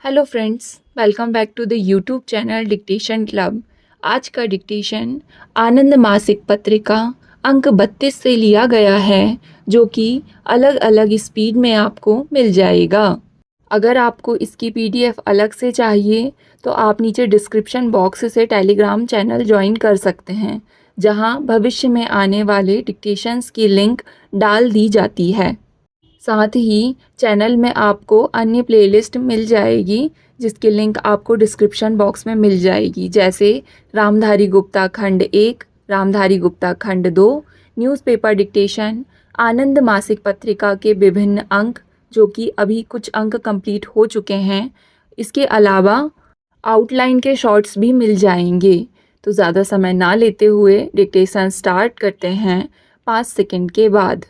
Hello friends, welcome back to the YouTube channel dictation club. आज का dictation आनंद मासिक पत्रिका अंक 32 से लिया गया है, जो कि अलग अलग स्पीड में आपको मिल जाएगा। अगर आपको इसकी पीडीएफ अलग से चाहिए तो आप नीचे डिस्क्रिप्शन बॉक्स से टेलीग्राम चैनल ज्वाइन कर सकते हैं, जहां भविष्य में आने वाले डिक्टेशंस की लिंक डाल दी जाती है। साथ ही चैनल में आपको अन्य प्लेलिस्ट मिल जाएगी, जिसकी लिंक आपको डिस्क्रिप्शन बॉक्स में मिल जाएगी, जैसे रामधारी गुप्ता खंड 1, रामधारी गुप्ता खंड 2, न्यूज़पेपर डिक्टेशन, आनंद मासिक पत्रिका के विभिन्न अंक, जो कि अभी कुछ अंक कंप्लीट हो चुके हैं। इसके अलावा आउटलाइन के शॉर्ट्स भी मिल जाएंगे। तो ज़्यादा समय ना लेते हुए डिक्टेशन स्टार्ट करते हैं 5 सेकंड के बाद।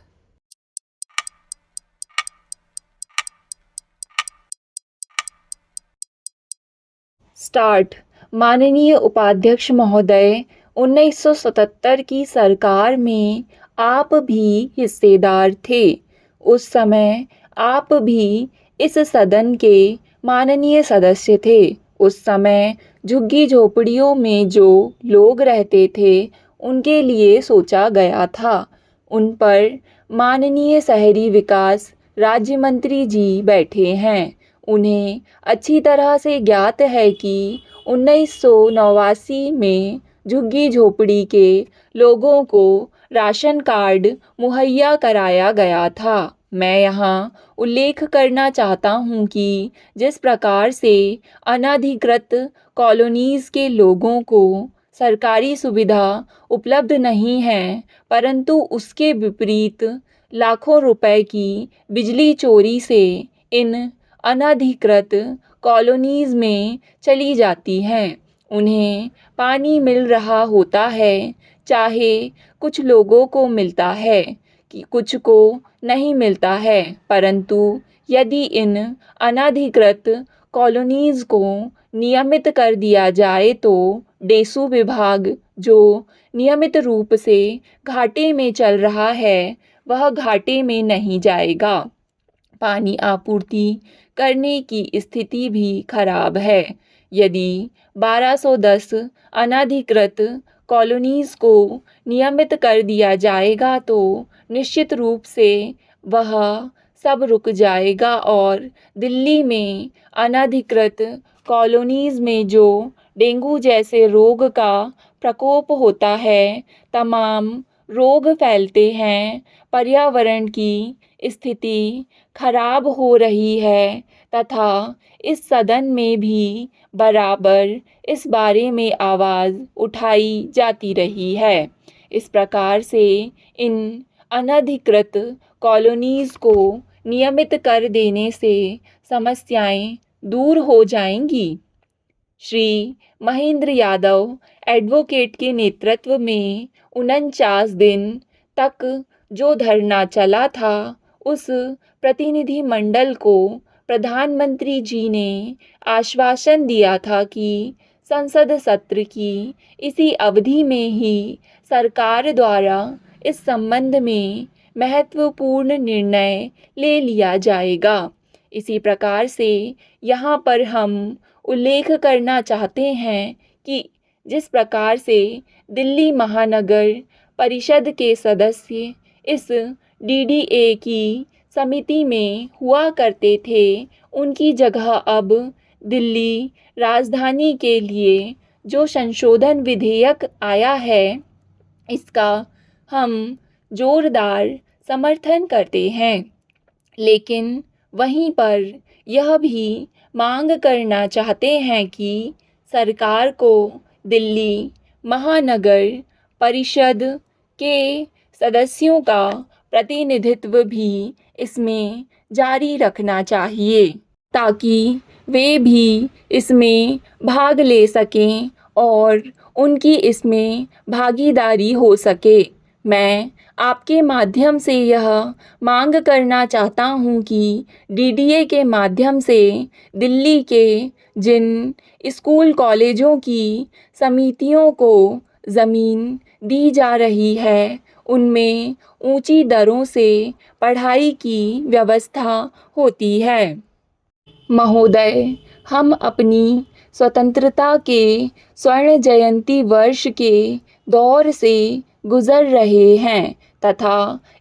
स्टार्ट। माननीय उपाध्यक्ष महोदय, 1977 की सरकार में आप भी हिस्सेदार थे। उस समय आप भी इस सदन के माननीय सदस्य थे। उस समय झुग्गी झोपड़ियों में जो लोग रहते थे, उनके लिए सोचा गया था। उन पर माननीय शहरी विकास राज्य मंत्री जी बैठे हैं। उन्हें अच्छी तरह से ज्ञात है कि 1989 में झुग्गी झोपड़ी के लोगों को राशन कार्ड मुहैया कराया गया था। मैं यहाँ उल्लेख करना चाहता हूँ कि जिस प्रकार से अनधिकृत कॉलोनीज़ के लोगों को सरकारी सुविधा उपलब्ध नहीं है, परंतु उसके विपरीत लाखों रुपए की बिजली चोरी से इन अनधिकृत कॉलोनीज़ में चली जाती हैं। उन्हें पानी मिल रहा होता है, चाहे कुछ लोगों को मिलता है कि कुछ को नहीं मिलता है, परंतु यदि इन अनधिकृत कॉलोनीज़ को नियमित कर दिया जाए तो डेसू विभाग, जो नियमित रूप से घाटे में चल रहा है, वह घाटे में नहीं जाएगा। पानी आपूर्ति करने की स्थिति भी खराब है। यदि 1210 अनधिकृत कॉलोनीज़ को नियमित कर दिया जाएगा तो निश्चित रूप से वह सब रुक जाएगा और दिल्ली में अनधिकृत कॉलोनीज़ में जो डेंगू जैसे रोग का प्रकोप होता है, तमाम रोग फैलते हैं, पर्यावरण की स्थिति खराब हो रही है तथा इस सदन में भी बराबर इस बारे में आवाज़ उठाई जाती रही है। इस प्रकार से इन अनधिकृत कॉलोनीज़ को नियमित कर देने से समस्याएं दूर हो जाएंगी। श्री महेंद्र यादव एडवोकेट के नेतृत्व में 49 दिन तक जो धरना चला था, उस प्रतिनिधिमंडल को प्रधानमंत्री जी ने आश्वासन दिया था कि संसद सत्र की इसी अवधि में ही सरकार द्वारा इस संबंध में महत्वपूर्ण निर्णय ले लिया जाएगा। इसी प्रकार से यहाँ पर हम उल्लेख करना चाहते हैं कि जिस प्रकार से दिल्ली महानगर परिषद के सदस्य इस डीडीए की समिति में हुआ करते थे, उनकी जगह अब दिल्ली राजधानी के लिए जो संशोधन विधेयक आया है, इसका हम जोरदार समर्थन करते हैं। लेकिन वहीं पर यह भी मांग करना चाहते हैं कि सरकार को दिल्ली महानगर परिषद के सदस्यों का प्रतिनिधित्व भी इसमें जारी रखना चाहिए, ताकि वे भी इसमें भाग ले सकें और उनकी इसमें भागीदारी हो सके। मैं आपके माध्यम से यह मांग करना चाहता हूँ कि डीडीए के माध्यम से दिल्ली के जिन स्कूल कॉलेजों की समितियों को ज़मीन दी जा रही है, उनमें ऊंची दरों से पढ़ाई की व्यवस्था होती है। महोदय, हम अपनी स्वतंत्रता के स्वर्ण जयंती वर्ष के दौर से गुजर रहे हैं तथा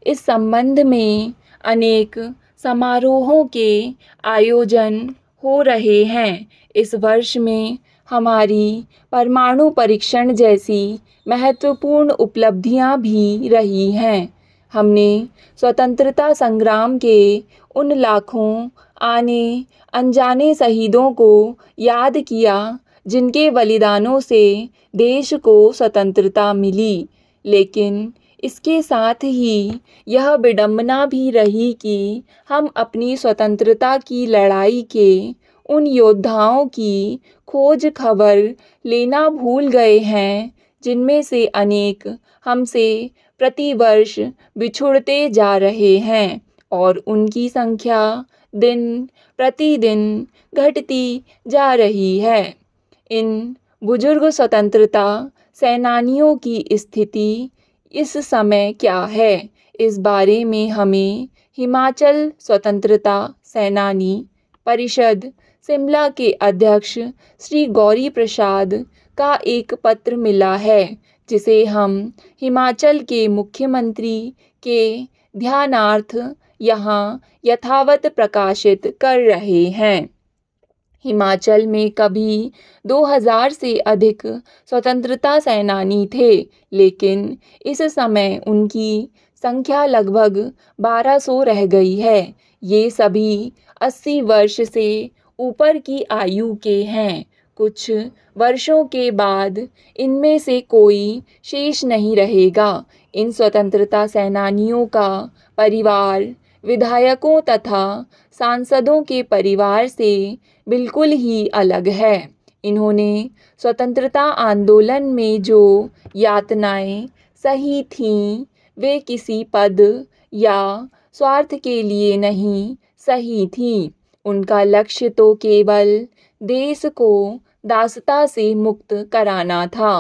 इस संबंध में अनेक समारोहों के आयोजन हो रहे हैं। इस वर्ष में हमारी परमाणु परीक्षण जैसी महत्वपूर्ण उपलब्धियां भी रही हैं। हमने स्वतंत्रता संग्राम के उन लाखों आने अनजाने शहीदों को याद किया जिनके बलिदानों से देश को स्वतंत्रता मिली। लेकिन इसके साथ ही यह विडंबना भी रही कि हम अपनी स्वतंत्रता की लड़ाई के उन योद्धाओं की खोज खबर लेना भूल गए हैं जिनमें से अनेक हमसे प्रतिवर्ष बिछुड़ते जा रहे हैं और उनकी संख्या दिन प्रतिदिन घटती जा रही है। इन बुजुर्ग स्वतंत्रता सेनानियों की स्थिति इस समय क्या है, इस बारे में हमें हिमाचल स्वतंत्रता सेनानी परिषद शिमला के अध्यक्ष श्री गौरी प्रसाद का एक पत्र मिला है, जिसे हम हिमाचल के मुख्यमंत्री के ध्यानार्थ यहाँ यथावत प्रकाशित कर रहे हैं। हिमाचल में कभी 2000 से अधिक स्वतंत्रता सेनानी थे, लेकिन इस समय उनकी संख्या लगभग 1200 रह गई है। ये सभी 80 वर्ष से ऊपर की आयु के हैं। कुछ वर्षों के बाद इनमें से कोई शेष नहीं रहेगा। इन स्वतंत्रता सेनानियों का परिवार विधायकों तथा सांसदों के परिवार से बिल्कुल ही अलग है। इन्होंने स्वतंत्रता आंदोलन में जो यातनाएं सही थीं, वे किसी पद या स्वार्थ के लिए नहीं सही थीं। उनका लक्ष्य तो केवल देश को दासता से मुक्त कराना था।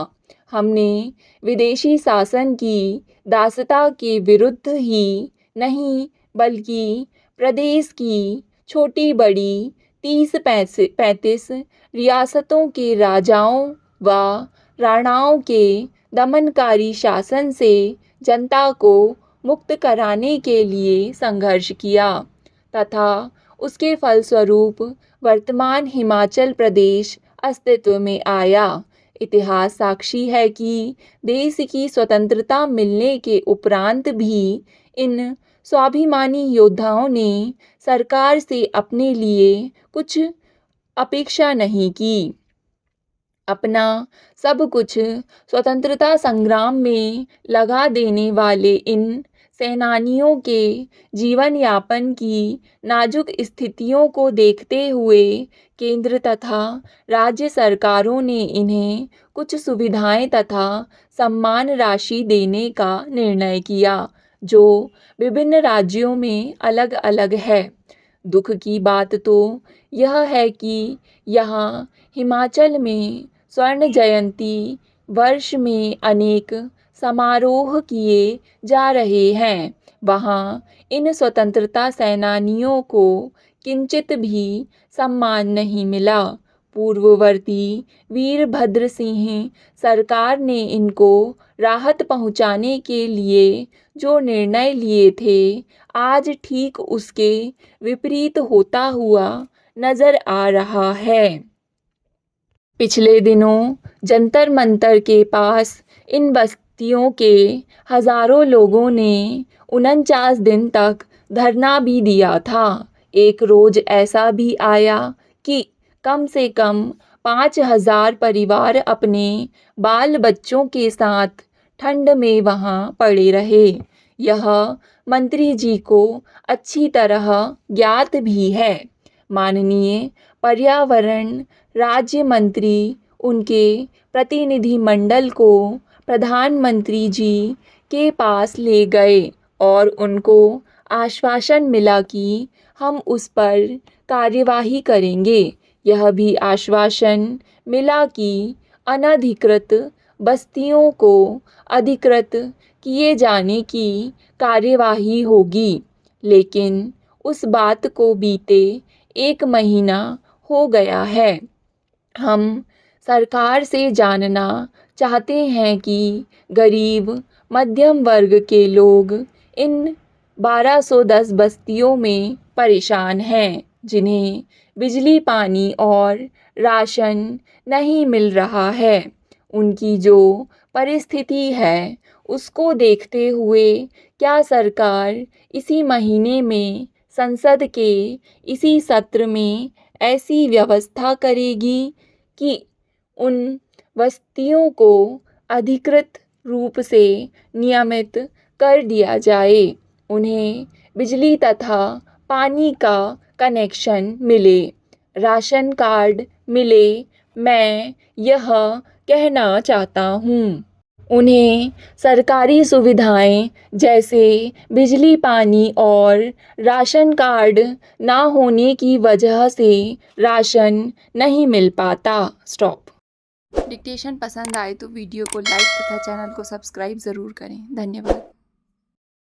हमने विदेशी शासन की दासता के विरुद्ध ही नहीं, बल्कि प्रदेश की छोटी बड़ी 30-35 रियासतों के राजाओं व राणाओं के दमनकारी शासन से जनता को मुक्त कराने के लिए संघर्ष किया तथा उसके फलस्वरूप वर्तमान हिमाचल प्रदेश अस्तित्व में आया। इतिहास साक्षी है कि देश की स्वतंत्रता मिलने के उपरांत भी इन स्वाभिमानी योद्धाओं ने सरकार से अपने लिए कुछ अपेक्षा नहीं की। अपना सब कुछ स्वतंत्रता संग्राम में लगा देने वाले इन सेनानियों के जीवन यापन की नाजुक स्थितियों को देखते हुए केंद्र तथा राज्य सरकारों ने इन्हें कुछ सुविधाएं तथा सम्मान राशि देने का निर्णय किया, जो विभिन्न राज्यों में अलग अलग है। दुख की बात तो यह है कि यहाँ हिमाचल में स्वर्ण जयंती वर्ष में अनेक समारोह किए जा रहे हैं। वहाँ इन स्वतंत्रता सेनानियों को किंचित भी सम्मान नहीं मिला। पूर्ववर्ती वीरभद्र सिंह सरकार ने इनको राहत पहुंचाने के लिए जो निर्णय लिए थे, आज ठीक उसके विपरीत होता हुआ नजर आ रहा है। पिछले दिनों जंतर मंतर के पास इन बस्तियों के हजारों लोगों ने 49 दिन तक धरना भी दिया था। एक रोज ऐसा भी आया कि कम से कम 5000 परिवार अपने बाल बच्चों के साथ ठंड में वहां पड़े रहे। यह मंत्री जी को अच्छी तरह ज्ञात भी है। माननीय पर्यावरण राज्य मंत्री उनके प्रतिनिधिमंडल को प्रधानमंत्री जी के पास ले गए और उनको आश्वासन मिला कि हम उस पर कार्यवाही करेंगे। यह भी आश्वासन मिला कि अनधिकृत बस्तियों को अधिकृत किए जाने की कार्यवाही होगी। लेकिन उस बात को बीते 1 महीना हो गया है। हम सरकार से जानना चाहते हैं कि गरीब मध्यम वर्ग के लोग इन 1210 बस्तियों में परेशान हैं, जिन्हें बिजली, पानी और राशन नहीं मिल रहा है। उनकी जो परिस्थिति है उसको देखते हुए क्या सरकार इसी महीने में संसद के इसी सत्र में ऐसी व्यवस्था करेगी कि उन बस्तियों को अधिकृत रूप से नियमित कर दिया जाए, उन्हें बिजली तथा पानी का कनेक्शन मिले, राशन कार्ड मिले। मैं यह कहना चाहता हूँ उन्हें सरकारी सुविधाएं जैसे बिजली, पानी और राशन कार्ड ना होने की वजह से राशन नहीं मिल पाता। स्टॉप। डिक्टेशन पसंद आए तो वीडियो को लाइक तथा चैनल को सब्सक्राइब ज़रूर करें। धन्यवाद।